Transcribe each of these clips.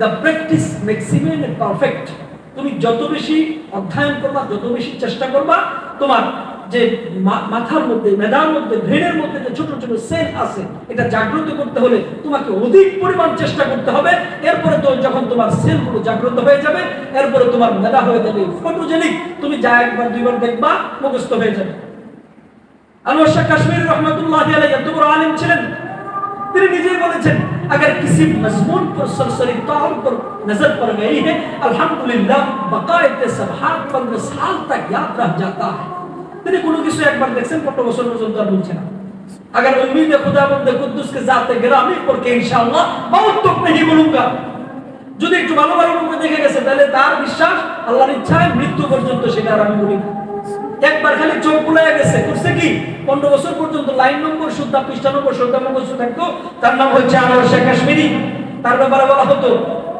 The practice maximum and perfect. তুমি যত বেশি অধ্যয়ন করবা, যত বেশি চেষ্টা করবা, তোমার যে মাথার মধ্যে, মেধার মধ্যে, ব্রেনের মধ্যে যে ছোট ছোট সেল আছে, এটা জাগ্রত করতে হলে তোমাকে অধিক পরিমাণ চেষ্টা করতে হবে। এরপরে তো যখন তোমার সেলগুলো জাগ্রত হয়ে যাবে, এরপরে তোমার মেধা হয়ে যাবে ফটোজেনিক। তুমি যা একবার দুইবার দেখবা মুখস্থ হয়ে যাবে। আনোয়ার শাহ কাশ্মীরি রহমাতুল্লাহি আলাইহি এত বড় আলেম ছিলেন, তিনি নিজেই বলেছেন, अगर किसी मजमून पर सरसरी तौर पर नजर पड़ गई है, अल्हम्दुलिल्लाह बकायत सबाहत 15 साल तक याद रह जाता है। তিনি কোনো কিছু একবার দেখছেন, কত বছর পর্যন্ত আর বলছেন না। अगर उम्मीद खुदाबंद कुद्दुस के जाते गिरामी पर के इंशाअल्लाह मौत तक नहीं बोलूंगा। যদি একটু ভালো ভালো মুখে দেখে গেছে, তাহলে তার বিশ্বাস আল্লাহর ইচ্ছায় মৃত্যু পর্যন্ত সেটা আর আমি বলি না। একবার খালি চোখ বুলাইয়া গেছে, করছে কি 15 বছর পর্যন্ত লাইন নম্বর শুদ্ধা, পৃষ্ঠা নম্বর শুদ্ধা মুখস্থ থাকতো। তার নাম হচ্ছে আনোয়ার শাহ কাশ্মীরি। তার ব্যাপারে বলা হতো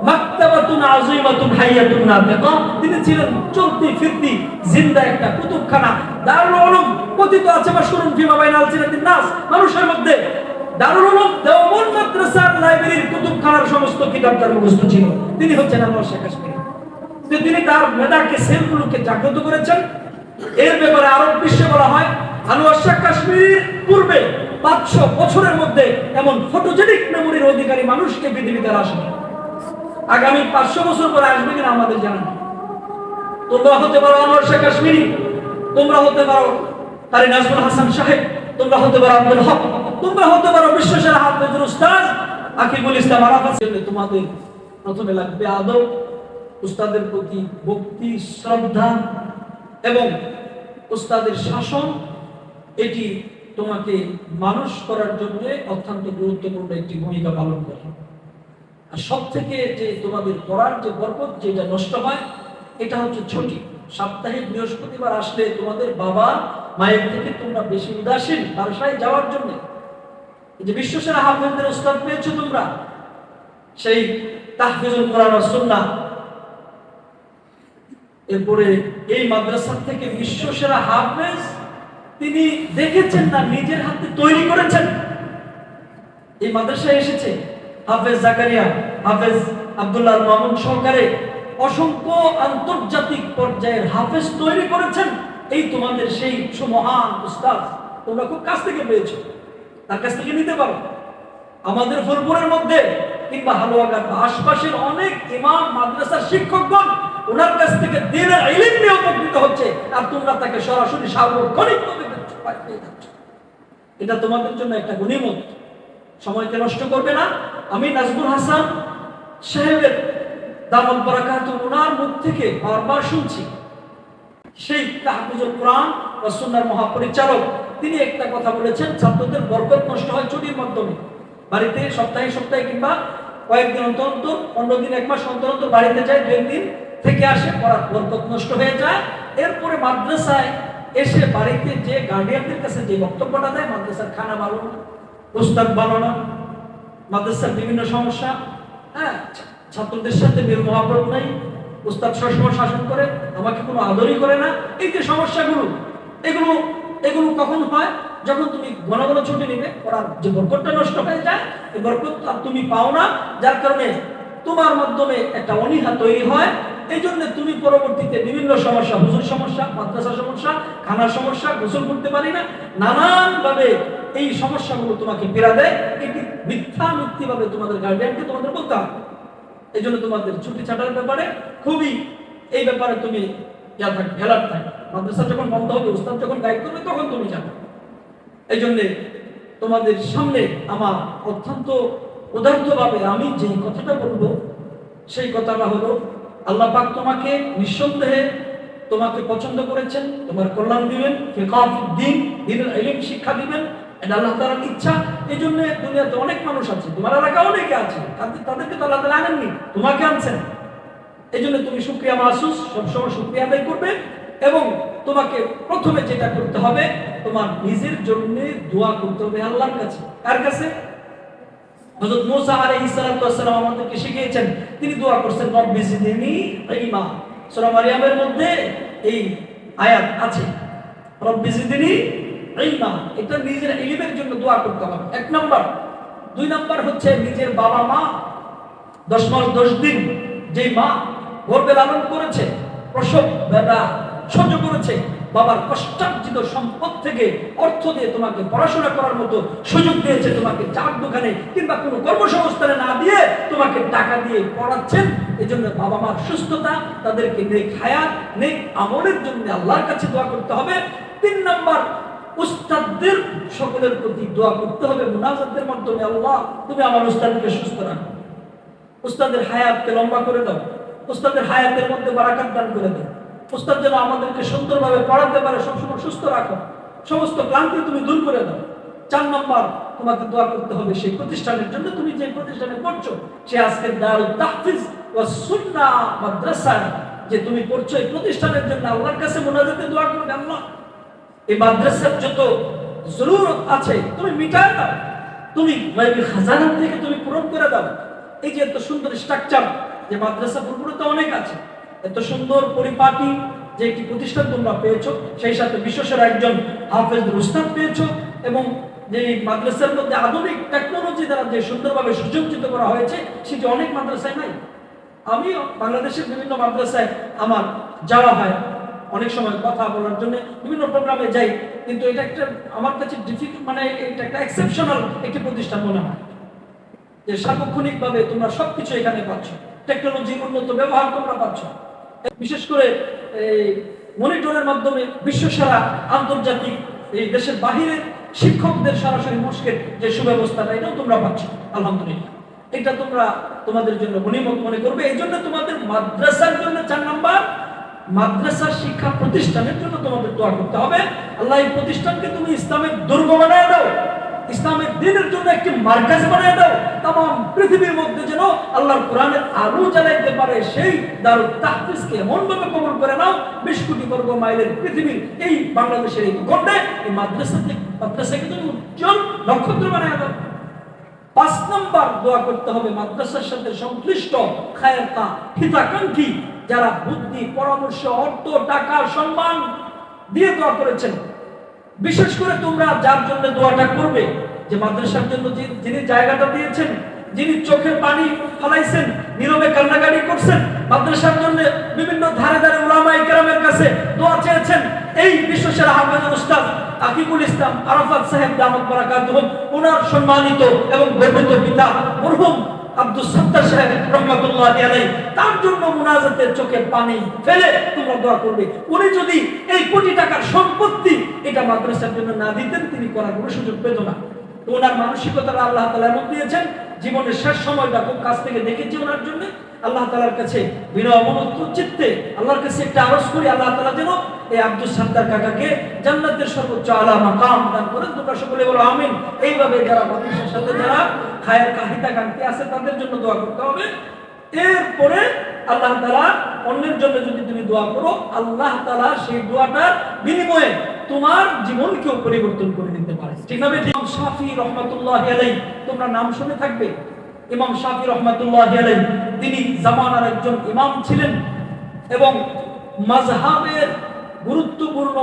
মাকতাবাতুন আযীমাতুন হাইয়াতুন নাতিকা। তিনি ছিলেন চলতি ফিরতি জিন্দা একটা কুতুবখানা, দারুল উলুম। কথিত আছে মাশহুরুন ফি মাবাইন আলসিনাতিন নাস, মানুষের মধ্যে দারুল উলুম, দেওবন্দ মাদ্রাসার লাইব্রেরির কুতুবখানার সমস্ত কিতাব তার মুখস্থ ছিল। তিনি হচ্ছেন আনোয়ার শাহ কাশ্মীরি। তিনি তার মেধাকে, সেলগুলোকে জাগ্রত করেছেন। এর ব্যাপারে আরব বিশ্বে বলা হয়, আনোয়ার শাহ কাশ্মীরির পূর্বে 500 বছরের মধ্যে এমন ফটোজেনিক মেমোরির অধিকারী মানুষকে পৃথিবীতে আসে। আগামী 500 বছর পরে আসবে কিনা আমাদের জানা নেই। তোমরা হতে পারো আনোয়ার শাহ কাশ্মীরি, তোমরা হতে পারো কারি নাজমুল হাসান সাহেব, তোমরা হতে পারো আব্দুল হক, তোমরা হতে পারো বিশ্বসেরা হাফেজুল উস্তাদ আকিবুল ইসলাম আরাফাত। তোমাদের প্রথমে লাগবে আদব, উস্তাদের প্রতি ভক্তি, শ্রদ্ধা এবং উস্তাদের শাসন। এটি তোমাকে মানুষ করার জন্য অত্যন্ত গুরুত্বপূর্ণ একটি ভূমিকা পালন করে। আর সব থেকে যে তোমাদের পড়ার যে বরকত যেটা নষ্ট হয়, এটা হচ্ছে ছুটি। সাপ্তাহিক বৃহস্পতিবার আসলে তোমাদের বাবা মায়ের থেকে তোমরা বেশি উদাসীন বাসায় যাওয়ার জন্য। যে বিশ্বসেরা হাফেজদের উস্তাদ পেয়েছো তোমরা, সেই তাহফিজুল কোরআন ওয়াস সুন্নাহ। এরপরে এই মাদ্রাসা থেকে বিশ্বসেরা হাফেজ তিনি দেখেছেন না, নিজের হাতে তৈরি করেছেন। এই মাদ্রাসায় এসেছে হাফেজ জাকারিয়া, হাফেজ আব্দুল্লাহ মামুন সহকারে অসংখ্য আন্তর্জাতিক পর্যায়ের হাফেজ তৈরি করেছেন। এই তোমাদের সেই সুমহান উস্তাদ তোমরা খুব কাছ থেকে পেয়েছো, তার কাছ থেকে নিতে পারো। আমাদের ফুলপুরের মধ্যে কিংবা হালুয়াঘাট বা আশপাশের অনেক ইমাম, মাদ্রাসার শিক্ষকগণ ওনার কাছ থেকে দ্বীনের ইলম নিয়ে উপকৃত হচ্ছে, আর তোমরা তাকে সরাসরি সার্বক্ষণিকভাবে পেয়ে যাচ্ছ। এটা তোমাদের জন্য একটা গনিমত। সময়কে নষ্ট করবে না। আমি নাজমুল হাসান সাহেবের দামাল বারাকাতুহু ওনার মুখ থেকে বারবার শুনছি, সেই তাহফিজুল কোরআন ওয়া সুন্নাহর মহাপরিচালক, তিনি একটা কথা বলেছেন, ছাত্রদের বরকত নষ্ট হয় ছুটির মাধ্যমে। বাড়িতে সপ্তাহে সপ্তাহে কিংবা কয়েকদিন অন্তর অন্তর, 15 দিন, 1 মাস অন্তর অন্তর বাড়িতে যায়, 2 দিন থেকে আসে, পড়ার বরকত নষ্ট হয়ে যায়। এরপরে মাদ্রাসায় এসে বাড়িতে যে গার্ডিয়ানদের কাছে যে বক্তব্যটা দেয়, মাদ্রাসার খানা ভালো না, উস্তাদ ভালো না, মাদ্রাসার বিভিন্ন সমস্যা, ছাত্রদের সাথে মেল মহাব্বত নাই, উস্তাদ সবসময় শাসন করে, আমাকে কোনো আদরই করে না। এই যে সমস্যাগুলো, এগুলো কখন হয়? যখন তুমি ঘন ঘন ছুটি নিবে, পড়ার যে বরকতটা নষ্ট হয়ে যায়, এই বরকত আর তুমি পাও না, যার কারণে তোমার মাধ্যমে একটা অনীহা তৈরি হয়। এই জন্য তুমি পরবর্তীতে বিভিন্ন সমস্যা, হুজুর সমস্যা, মাদ্রাসা সমস্যা, খানার সমস্যা, গোসল করতে পারি না, নানান ভাবে এই সমস্যাগুলো তোমাকে পীড়া দেয়। এটি মিথ্যাভাবে তোমাদের গার্ডিয়ানকে তোমাদের বলতে হবে। এই জন্য তোমাদের ছুটি ছাটার ব্যাপারে খুবই, এই ব্যাপারে তুমি ভেলার থাকে। মাদ্রাসা যখন বন্ধ হবে, উস্তাদ যখন গাইড করবে, তখন তুমি যাবে। এই জন্য তোমাদের সামনে আমার অত্যন্ত উদারভাবে আমি যে কথাটা বলবো, সেই কথাটা হলো, আল্লাহ পাক তোমাকে নিঃসন্দেহে তোমাকে পছন্দ করেছেন, তোমার কল্যাণ দিবেন, ফিকাহুদ দ্বীন, দ্বীনের ইলম শিক্ষা দিবেন, এটা আল্লাহ তাআলার ইচ্ছা। এই জন্য দুনিয়াতে অনেক মানুষ আছে, তোমার এলাকায় অনেকে আছে, তাদেরকে তো আল্লাহ তাআলা আনেননি, তোমাকে আনছেন। এই জন্য তুমি শুকরিয়া মাহসুস, সবসময় শুকরিয়া আদায় করবে। এবং তোমাকে প্রথমে যেটা করতে হবে, তোমার নিজের জন্য দোয়া করতে হবে আল্লাহর কাছে। কার কাছে? হযরত মুসা আলাইহিস সালাতু ওয়াস সালাম আমাদেরকে শিখিয়েছেন, তিনি দোয়া করছেন, রব্বি জিদনি ইলমা। সূরা মারইয়ামের মধ্যে এই আয়াত আছে, রব্বি জিদনি ইলমা। এটা নিজের ইলমের জন্য দোয়া করতে হবে, 1 নাম্বার। 2 নাম্বার হচ্ছে নিজের বাবা মা 10 মাস 10 দিন যেই মা গর্ভে লালন করেছে, প্রসব ব্যথা সহ্য করেছে, বাবার কষ্টার্জিত সম্পদ থেকে অর্থ দিয়ে তোমাকে পড়াশোনা করার মতো সুযোগ দিয়েছে, তোমাকে চার দোকানে কিংবা কোনো কর্মসংস্থানে না দিয়ে তোমাকে টাকা দিয়ে পড়াচ্ছেন। এই জন্য বাবা মার সুস্থতা, তাদেরকে নেক হায়াত, নেক আমলের জন্য আল্লাহর কাছে দোয়া করতে হবে। 3 নাম্বার, উস্তাদদের সকলের প্রতি দোয়া করতে হবে মুনাজাতের মাধ্যমে, আল্লাহ তুমি আমার উস্তাদকে সুস্থ রাখো, উস্তাদের হায়াতকে লম্বা করে দাও, উস্তাদের হায়াতের মধ্যে বারাকাত দান করে দাও, উস্তাদ যেন আমাদেরকে সুন্দরভাবে পড়াতে পারে, সবসময় সুস্থ রাখো, সমস্ত ক্লান্তি তুমি দূর করে দাও। 4 নম্বর, তোমাকে দোয়া করতে হবে সেই প্রতিষ্ঠানের জন্য, তুমি যে প্রতিষ্ঠানে পড়ছো সে আজকে দারুত তাহফিজ ওয়াস সুন্নাহ মাদ্রাসা যে তুমি পড়ছো, এই প্রতিষ্ঠানের জন্য আল্লাহর কাছে মুনাজাতে দোয়া করবে, আল্লাহ এই মাদ্রাসার যত জরুরত আছে তুমি মিটায় দাও, তুমি গায়বী খাজানা থেকে তুমি পূরণ করে দাও। এই যে এত সুন্দর স্ট্রাকচার, যে মাদ্রাসা পুরোপুরিতে অনেক আছে, এত সুন্দর পরিপাটি যে একটি প্রতিষ্ঠান তোমরা পেয়েছো, সেই সাথে বিশ্বসেরা একজন হাফেজ উস্তাদ পেয়েছো, এবং যে মাদ্রাসার মধ্যে আধুনিক টেকনোলজি দ্বারা যে সুন্দরভাবে সুসজ্জিত করা হয়েছে সেটি অনেক মাদ্রাসায় নাই। আমিও বাংলাদেশের বিভিন্ন মাদ্রাসায় আমার যাওয়া হয়, অনেক সময় কথা বলার জন্য বিভিন্ন প্রোগ্রামে যাই, কিন্তু এটা একটা আমার কাছে ডিফিকাল্ট, মানে এটা একটা এক্সেপশনাল একটি প্রতিষ্ঠান মনে হয়, যে সার্বক্ষণিকভাবে তোমরা সবকিছু এখানে পাচ্ছ, টেকনোলজির উন্নত ব্যবহার তোমরা পাচ্ছ। বিশেষ করে মনিটরের মাধ্যমে বিশ্বসেরা আন্তর্জাতিক এই দেশের বাহিরের শিক্ষকদের সরাসরি মস্কের যে সুব্যবস্থাটা, এটাও তোমরা পাচ্ছ আলহামদুলিল্লাহ। এটা তোমরা তোমাদের জন্য গনিমত মনে করবে। এই জন্য তোমাদের মাদ্রাসার জন্য 4 নাম্বার, মাদ্রাসার শিক্ষা প্রতিষ্ঠানের জন্য তোমাদের দোয়া করতে হবে, আল্লাহ এই প্রতিষ্ঠানকে তুমি ইসলামের দুর্গ বানায় দাও, ইসলামের দ্বীনের জন্য একটি মার্কাজ বানায় দাও, তাম পৃথিবীর মধ্যে যেন আল্লাহর কোরআনের আলো জ্বালাইতে পারে সেই দারুত তাহফিজকে এমন ভাবে কবুল করে নাও, 20 কোটি বর্গ মাইলের পৃথিবীর এই বাংলাদেশের এই ভূখণ্ডে এই মাদ্রাসাকে তুমি উজ্জ্বল নক্ষত্র বানায় দাও। 5 নম্বর, দোয়া করতে হবে মাদ্রাসার সাথে সংশ্লিষ্ট খায়রকা হিতাকাঙ্ক্ষী যারা বুদ্ধি, পরামর্শ, অর্থ, টাকা, সম্মান দিয়ে দোয়া করেছেন। বিশেষ করে তোমরা যার জন্য দোয়াটা করবে, যে মাদ্রাসার জন্য যিনি জায়গাটা দিয়েছেন, যিনি চোখের পানি ফলাইছেন, নীরবে কান্নাকাটি করছেন, মাদ্রাসার জন্য বিভিন্ন ধারে ধারে উলামায়ে কেরামের কাছে দোয়া চেয়েছেন, এই বিশ্বসেরা হাফেজ উস্তাদ আকিবুল ইসলাম আরাফাত সাহেব দামাত বারাকাতুহুম, ওনার সম্মানিত এবং গর্বিত পিতা মরহুম আব্দুল সত্তার সাহেব রহমাতুল্লাহি আলাইহি, তার জন্য মুনাজাতের চোখের পানি ফেলে তোমরা দোয়া করবে। উনি যদি এই কোটি টাকার সম্পত্তি এটা মাদ্রাসার জন্য না দিতেন, তিনি করার কোনো সুযোগ পেত না। তো ওনার মানসিকতা আল্লাহ তাআলা এমন দিয়েছেন, জীবনের শেষ সময়টা খুব কাছ থেকে দেখেছি ওনার জন্য। আল্লাহ তাআলার কাছে বিনয় মনোনীত চিত্তে আল্লাহর কাছে একটা আরজ করি, আল্লাহ তাআলা যেন এই আব্দুল সত্তার কাকাকে জান্নাতের সর্বোচ্চ আলা মাকাম দান করেন। তোমরা সকলে বলো আমিন। এইভাবে যারা মাদ্রাসার সাথে যারা খায়ের হিতাকাঙ্ক্ষী আছে তাদের জন্য দোয়া করতে হবে। এরপরে আল্লাহ তাআলা অন্যের জন্য যদি তুমি দোয়া করো, আল্লাহ তাআলা সেই দোয়াটার বিনিময়ে তোমার জীবনকেও পরিবর্তন করে দিতে পারে। ঠিক না? ইমাম শাফি রহমাতুল্লাহি আলাইহি, তোমরা নাম শুনে থাকবে ইমাম শাফি রহমাতুল্লাহি আলাইহি, তিনি জামানার একজন ইমাম ছিলেন এবং মাযহাবের গুরুত্বপূর্ণ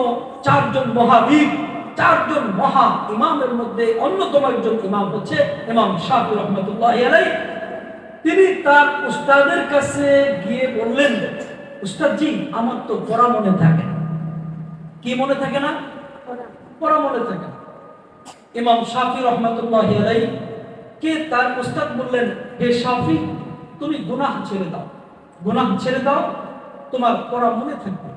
4 জন মহাবীর, 4 জন মহা ইমামের মধ্যে অন্যতম একজন ইমাম হচ্ছে ইমাম শাফি রহমাতুল্লাহি আলাইহি। তিনি তার উস্তাদের কাছে গিয়ে বললেন, উস্তাদজি আমার তো পড়া মনে থাকে না। কি মনে থাকে না? পড়া মনে থাকে না। ইমাম শাফি রহমাতুল্লাহি আলাইহি কে তার উস্তাদ বললেন, হে শাফি তুমি গুনাহ ছেড়ে দাও, গুনাহ ছেড়ে দাও, তোমার পড়া মনে থাকবে।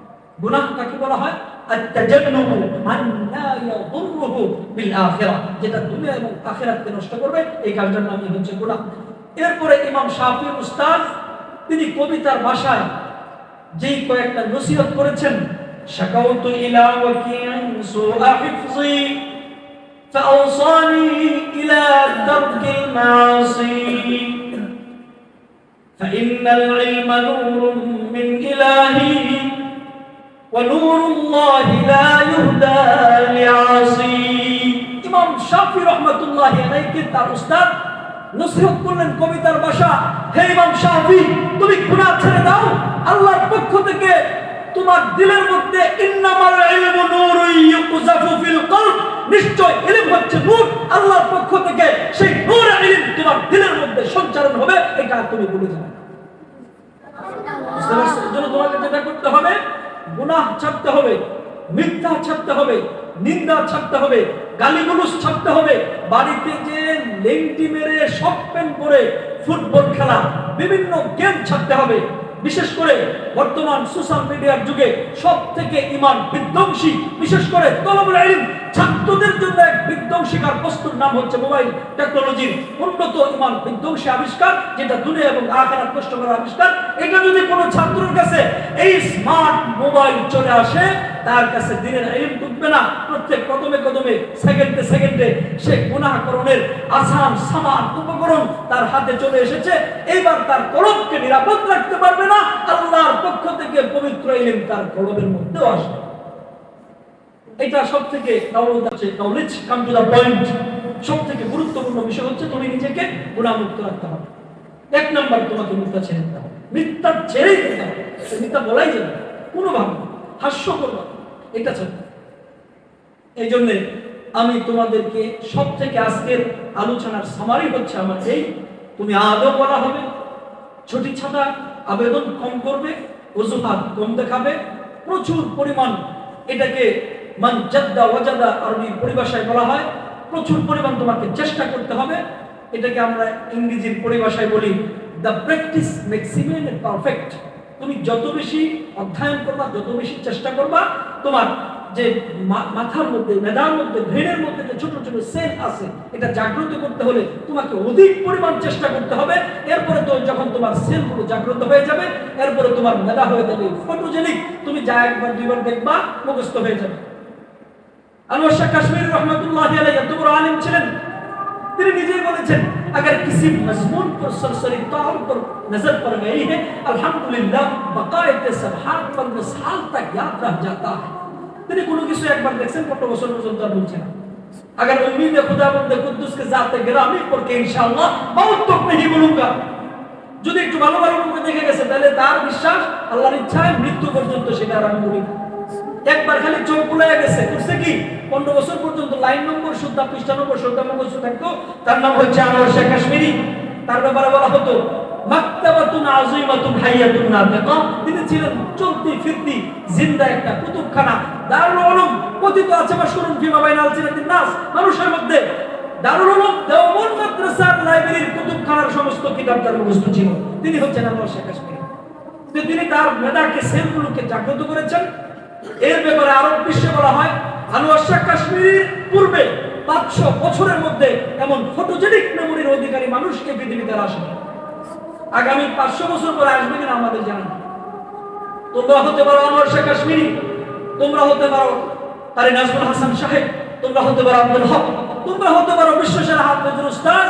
গুনাহ কাকে বলা হয়? আত-তাজান্নুবু মান লা ইয়াদুররুহু বিল আখিরাহ, যেটা দুনিয়া এবং আখিরাতকে নষ্ট করবে, এই কাজটার নামই হচ্ছে গুনাহ। এরপরে ইমাম শাফির উস্তাদ তিনি কবিতার ভাষায় যেই কয়েকটা নসিহত করেছেন, শাকাউতু ইলা ওয়াকি'in সুআ হিফজি ফাওসানি ইলা দারকিল মাসি ফাইন্নাল ইলমা নূরুম মিন ইলাহি ওয়া নূরুল্লাহি লা ইউহদা লিআসি। ইমাম শাফি রাহমাতুল্লাহি আলাইহি তার উস্তাদ নসিহত করলেন কবিতার ভাষা, হে ইমাম শাফি তুমি গুনাহ ছেড়ে দাও, আল্লাহর পক্ষ থেকে তোমার দিলের মধ্যে ইন্নামাল ইলমু নূরুন ইউকযাফু ফিল কলব নিশ্চয় ইলম হচ্ছে নূর, আল্লাহর পক্ষ থেকে সেই নূর ইলম তোমার দিলের মধ্যে সঞ্চারণ হবে, এটা তুমি ভুলে যাবে না। বুঝতে পারছো? এর জন্য তোমাকে যেটা করতে হবে, গুনাহ ছাড়তে হবে, মিথ্যা ছাড়তে হবে, নিন্দা ছাড়তে হবে, গালিগালাজ ছাড়তে হবে, বাড়িতে যে লেংটি মেরে শর্ট প্যান্ট পরে ফুটবল খেলা, বিভিন্ন গেম ছাড়তে হবে। বিশেষ করে বর্তমান সোশ্যাল মিডিয়ার যুগে সব থেকে ঈমান বিধ্বংসী, বিশেষ করে তলবুল ইলম ছাত্রদের জন্য এক বিধ্বংসীকার বস্তুর নাম হচ্ছে মোবাইল টেকনোলজির উন্নত ঈমান বিধ্বংসী আবিষ্কার, যেটা দুনিয়া এবং আখিরাত নষ্ট করার আবিষ্কার। এটা যদি কোনো ছাত্রের কাছে এই স্মার্ট মোবাইল চলে আসে, তার কাছে দিনের ইলম ঢুকবে না। প্রত্যেক কদমে কদমে, সেকেন্ডে সেকেন্ডে সে গুনাহকরণের আসান সামান উপকরণ তার হাতে চলে এসেছে। এইবার তার কলবকে নিরাপদ রাখতে পারবে না, আল্লাহর পক্ষ থেকে পবিত্র ইলম তার কলবের মধ্যেও আসবে। এটা সব থেকে knowledge come to the point, সব থেকে গুরুত্বপূর্ণ বিষয় হচ্ছে তুমি নিজেকে গুনাহমুক্ত রাখতে হবে। এক নম্বর, তোমাকে মিথ্যা ছেড়ে দিতে হবে, মিথ্যা ছেড়েই দিতে হবে, মিথ্যা বলাই যাবে না কোনোভাবে, হাস্য করবা এটা চলবে। এই জন্য আমি তোমাদেরকে সব থেকে আজকের আলোচনার সামারি হচ্ছে আমার এই, তুমি আদব বলা হবে, ছুটি ছাটা আবেদন কম করবে, অজুহাত কম দেখাবে, প্রচুর পরিমাণ, এটাকে মান জাদ্দা ওয়াজাদা আরবি পরিভাষায় বলা হয়, প্রচুর পরিমাণ তোমাকে চেষ্টা করতে হবে। এটাকে আমরা ইংরেজির পরিভাষায় বলি the practice makes man perfect. তুমি যত বেশি অধ্যয়ন করবা, যত বেশি চেষ্টা করবা, তোমার যে মাথার মধ্যে, মেধার মধ্যে, ব্রেনের মধ্যে যে ছোট ছোট সেল আছে, এটা জাগ্রত করতে হলে তোমাকে অধিক পরিমাণ চেষ্টা করতে হবে। এরপরে তো যখন তোমার সেলগুলো জাগ্রত হয়ে যাবে, এরপরে তোমার মেধা হয়ে যাবে ফটোজেনিক, তুমি যা একবার দুইবার দেখবা মুখস্থ হয়ে যাবে। আনোয়ার শাহ কাশ্মীরি রহমাতুল্লাহি আলাইহি এত বড় আলেম ছিলেন, তিনি নিজেই বলেছেন, अगर किसी मजमून पर सरसरी तौर पर नजर पड़ गई है, अल्हम्दुलिल्लाह बकायत सबहात पर मिसाल तक याद रह जाता है। তিনি কোনো কিছু একবার দেখছেন, কত বছর পর্যন্ত আর বলছেন না। अगर उम्मीद खुदाबंद कुद्दुस के जात गिरामी पर के इंशाअल्लाह मौत तक नहीं भूलूंगा। যদি একটু ভালো ভালো রূপে দেখে গেছে, তাহলে তার বিশ্বাস আল্লাহর ইচ্ছায় মৃত্যু পর্যন্ত সেটা আর আমি বলি। একবার খালি চোখ বুলাইয়া গেছে, করছে কি 15 বছর পর্যন্ত লাইন নম্বর শুদ্ধ, পৃষ্ঠা নম্বর শুদ্ধ মুখস্থ থাকতো। তার নাম হচ্ছে আনোয়ার শাহ কাশ্মীরি। তার ব্যাপারে বলা হতো মাকতাবাতুন আযীমাতুন হাইয়াতুন নাতিকা। তিনি ছিলেন চলতি ফিরতি জিন্দা একটা কুতুবখানা, দারুল উলুম কথিত আছে মাশহুরুন ফি মাবাইনাল জিনাতিন নাস। মানুষের মধ্যে দারুল উলুম দেওবন্দ মাদ্রাসার লাইব্রেরির কুতুবখানার সমস্ত কিতাব তার মুখস্থ ছিল। তিনি হচ্ছেন আনোয়ার শাহ কাশ্মীরি। তিনি তার মেধাকে, সেলগুলোকে জাগ্রত করেছেন। এর ব্যাপারে আরব বিশ্বে বলা হয় আনোয়ার শাহ কাশ্মীরির পূর্বে 500 বছরের মধ্যে এমন ফটোজেনিক মেমোরির অধিকারী মানুষকে পৃথিবীতে আসেনি। আগামী 500 বছর পরে আসবে কিনা আমাদের জানা নেই। তোমরা হতে পারো আনোয়ার শাহ কাশ্মীরি, তোমরা হতে পারো তারি নাজমুল হাসান সাহেব, তোমরা হতে পারো আব্দুল হক, তোমরা হতে পারো বিশ্বসেরা হাফেজুল উস্তাদ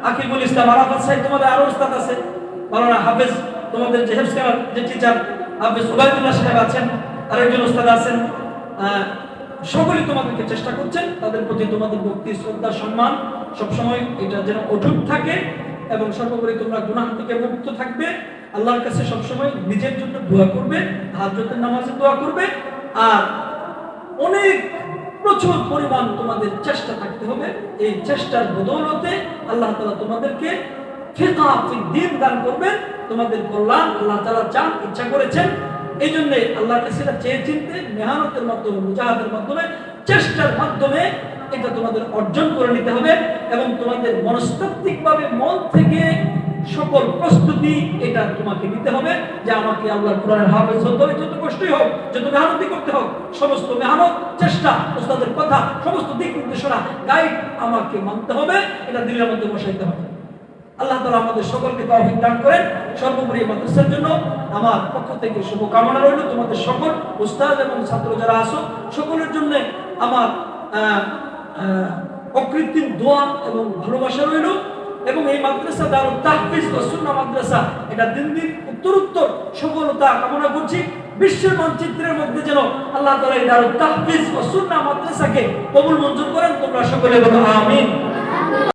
আকিবুল ইসলাম আরাফাত সাহেব। তোমাদের আরো উস্তাদ আছে, মাওলানা হাফেজ, তোমাদের যে হেফজ যে টিচার হাফেজ উবাইদুল্লাহ সাহেব আছেন, আরেকজন উস্তাদ আছেন। সকলেই তোমাদেরকে চেষ্টা করছেন, তাদের প্রতি তোমাদের ভক্তি, শ্রদ্ধা, সম্মান সবসময় এটা যেন অটুট থাকে, এবং সর্বোপরি তোমরা গুনাহ থেকে মুক্ত থাকবে। আল্লাহর কাছে সবসময় নিজের জন্য দোয়া করবে, তাহাজ্জুদের নামাজে দোয়া করবে, আর অনেক প্রচুর পরিমাণ তোমাদের চেষ্টা থাকতে হবে। এই চেষ্টার বদৌলতে আল্লাহ তাআলা তোমাদেরকে ফিকহ ফিদ দ্বীন দান করবেন, তোমাদের কল্যাণ আল্লাহ তাআলা চান, ইচ্ছা করেছেন। এই জন্য আল্লাহর কাছে চেয়ে চিনতে, মেহনতের মাধ্যমে, মুজাহাদের মাধ্যমে, চেষ্টার মাধ্যমে এটা তোমাদের অর্জন করে নিতে হবে, এবং তোমাদের মনস্তাত্ত্বিকভাবে মন থেকে সকল প্রস্তুতি এটা তোমাকে নিতে হবে যে আমাকে আল্লাহর কোরআনের হাফেজ হতে হবে, যত কষ্টই হোক, যত মেহনতই করতে হোক, সমস্ত মেহনত, চেষ্টা, ওস্তাদের কথা, সমস্ত দিক নির্দেশনা, গাইড আমাকে মানতে হবে, এটা দিলের মধ্যে বসাইতে হবে। আল্লাহ তাআলা আমাদের সকলকে তৌফিক দান করেন। সর্বোপরি মাদ্রাসার জন্য আমার পক্ষ থেকে শুভকামনা রইল। তোমাদের সকল উস্তাদ এবং ছাত্র যারা আছো, সকলের জন্য আমার অকৃত্রিম দোয়া এবং ভালোবাসা রইল। এবং এই মাদ্রাসা দারুত তাহফিজ ওয়া সুন্নাহ মাদ্রাসা, এটা দিন দিন উত্তরোত্তর সফলতা কামনা করছি। বিশ্বের মানচিত্রের মধ্যে যেন আল্লাহ তাআলা এই দারুত তাহফিজ ওয়া সুন্নাহ মাদ্রাসাকে কবুল মঞ্জুর করেন। তোমরা সকলে বলো আমিন।